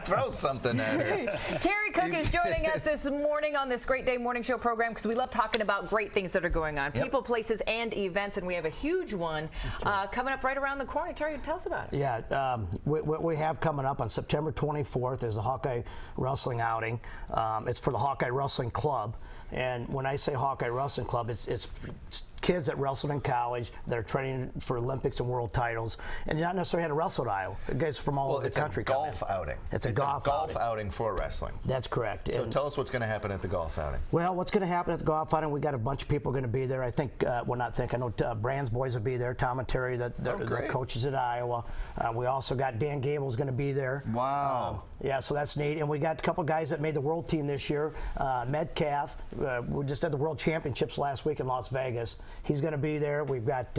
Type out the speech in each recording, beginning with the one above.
Throw something at her. Terry Cook is joining us this morning on this Great Day Morning Show program because we love talking about great things that are going on, people, places, and events, and we have a huge one coming up right around the corner. Terry, tell us about it. Yeah, what we have coming up on September 24th is the Hawkeye Wrestling outing. It's for the Hawkeye Wrestling Club, and when I say Hawkeye Wrestling Club, it's kids that wrestled in college that are training for Olympics and world titles, and not necessarily had to wrestle at Iowa. Guys from all over the country. It's a golf outing. It's a golf outing for wrestling. That's correct. So tell us what's going to happen at the golf outing. Well, what's going to happen at the golf outing? We got a bunch of people going to be there. I think, I know Brand's boys will be there. Tom and Terry, the coaches at Iowa. We also got Dan Gable's going to be there. Wow. Yeah, so that's neat. And we got a couple guys that made the world team this year. Metcalf, we just had the World Championships last week in Las Vegas. He's going to be there. We've got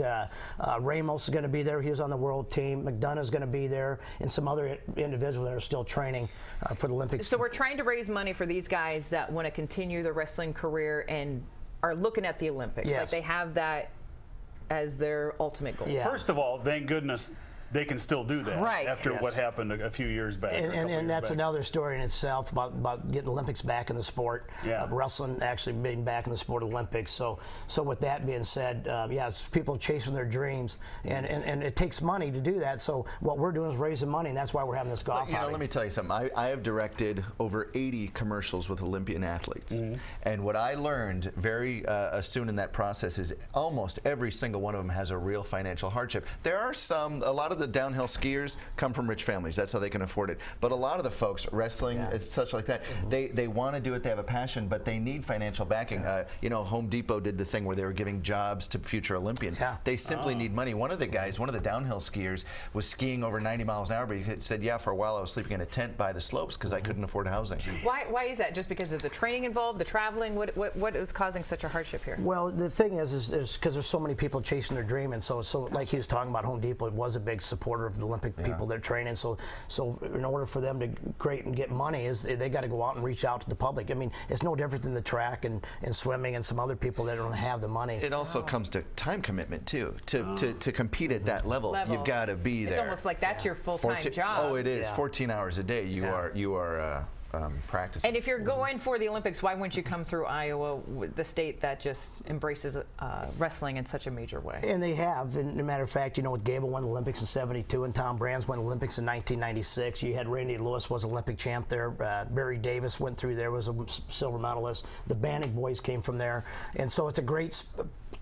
Ramos is going to be there. He was on the world team. McDonough's going to be there, and some other individuals that are still training for the Olympics. So we're trying to raise money for these guys that want to continue their wrestling career and are looking at the Olympics. Yes. Like they have that as their ultimate goal. Yeah. First of all, thank goodness they can still do that after what happened a few years back. And that's another story in itself about getting Olympics back in the sport. Yeah. Wrestling actually being back in the sport Olympics. So with that being said, yes, people chasing their dreams, and it takes money to do that. So what we're doing is raising money, and that's why we're having this golf outing. Let me tell you something. I have directed over 80 commercials with Olympian athletes, and what I learned very soon in that process is almost every single one of them has a real financial hardship. There are a lot of the downhill skiers come from rich families. That's how they can afford it. But a lot of the folks wrestling, such like that, they want to do it. They have a passion, but they need financial backing. Home Depot did the thing where they were giving jobs to future Olympians. They simply need money. One of the guys, one of the downhill skiers, was skiing over 90 miles an hour, but he said, yeah, for a while I was sleeping in a tent by the slopes because I couldn't afford housing. Why is that? Just because of the training involved, the traveling? What is causing such a hardship here? Well, the thing is because there's so many people chasing their dream, and so like he was talking about, Home Depot, it was a big supporter of the Olympic people that are training. So in order for them to create and get money, they got to go out and reach out to the public. I mean, it's no different than the track and swimming and some other people that don't have the money. It also comes to time commitment too. To compete at that level, you've got to be there. It's almost like that's your full-time job. Oh, it is. 14 hours a day. You are practicing. And if you're going for the Olympics, why wouldn't you come through Iowa, the state that just embraces wrestling in such a major way? And they have. And as a matter of fact, with Gable won the Olympics in '72 and Tom Brands won the Olympics in 1996. You had Randy Lewis was Olympic champ there. Barry Davis went through there, was a silver medalist. The Bannock boys came from there. And so it's a great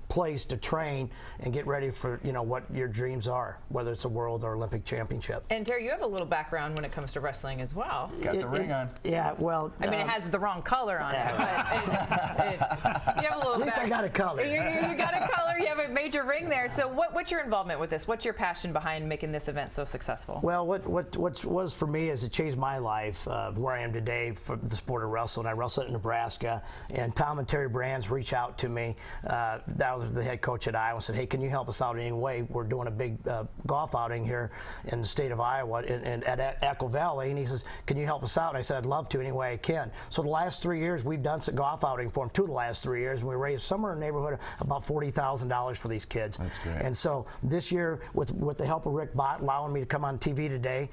place to train and get ready for what your dreams are, whether it's a world or Olympic championship. And Terry, you have a little background when it comes to wrestling as well. Got the ring on. Yeah, well, I mean, it has the wrong color on it, but you have a little. At least I got a color. You got a color. You have a major ring there. So what's your involvement with this? What's your passion behind making this event so successful? Well, what was for me is it changed my life where I am today for the sport of wrestling. I wrestled in Nebraska, and Tom and Terry Brands reached out to me. That was the head coach at Iowa, said, hey, can you help us out in any way? We're doing a big golf outing here in the state of Iowa and at Echo Valley, and he says, can you help us out? And I said, I'd love to any way I can. So the last 3 years, we've done some golf outing for them, the last 3 years, and we raised somewhere in the neighborhood of about $40,000 for these kids. That's great. And so this year, with the help of Rick Bott allowing me to come on TV today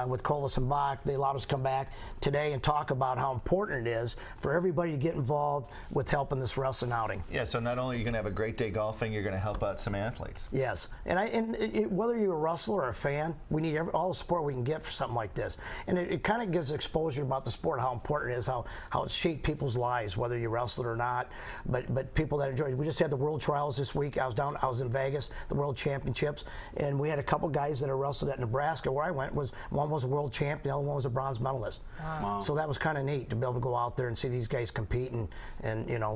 with Colas and Bach, they allowed us to come back today and talk about how important it is for everybody to get involved with helping this wrestling outing. Yeah, so not only are you going to have a great day golfing, you're going to help out some athletes. Yes, and whether you're a wrestler or a fan, we need all the support we can get for something like this. And it kind of gives exposure about the sport, how important it is, how it shaped people's lives, whether you wrestled or not. But people that enjoy it. We just had the World Trials this week. I was in Vegas, the World Championships, and we had a couple guys that wrestled at Nebraska where I went. One was a world champ, the other one was a bronze medalist. Wow. So that was kind of neat to be able to go out there and see these guys compete and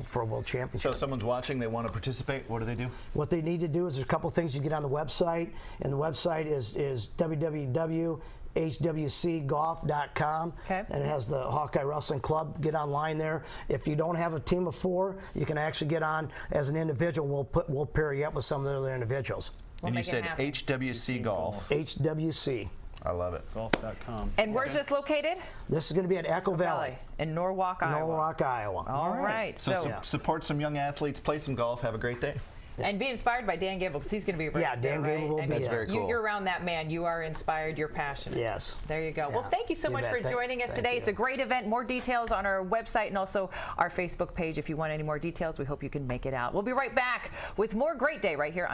for a world championship. So if someone's watching, they want to participate, what do they do? What they need to do is there's a couple things you get on the website, and the website is www.hwcgolf.com, and it has the Hawkeye Wrestling Club. Get online there. If you don't have a team of 4, you can actually get on as an individual. We'll pair you up with some of the other individuals. And you said HWC Golf. HWC. I love it. Golf.com. And where's this located? This is going to be at Echo Valley. In Norwalk, Iowa. Norwalk, Iowa. All right. So support some young athletes, play some golf, have a great day. And be inspired by Dan Gable, because he's going to be right Dan there, Gable will be That's very cool. You're around that man. You are inspired. You're passionate. Yes. There you go. Yeah. Well, thank you so much for joining us today. It's a great event. More details on our website and also our Facebook page. If you want any more details, we hope you can make it out. We'll be right back with more Great Day right here on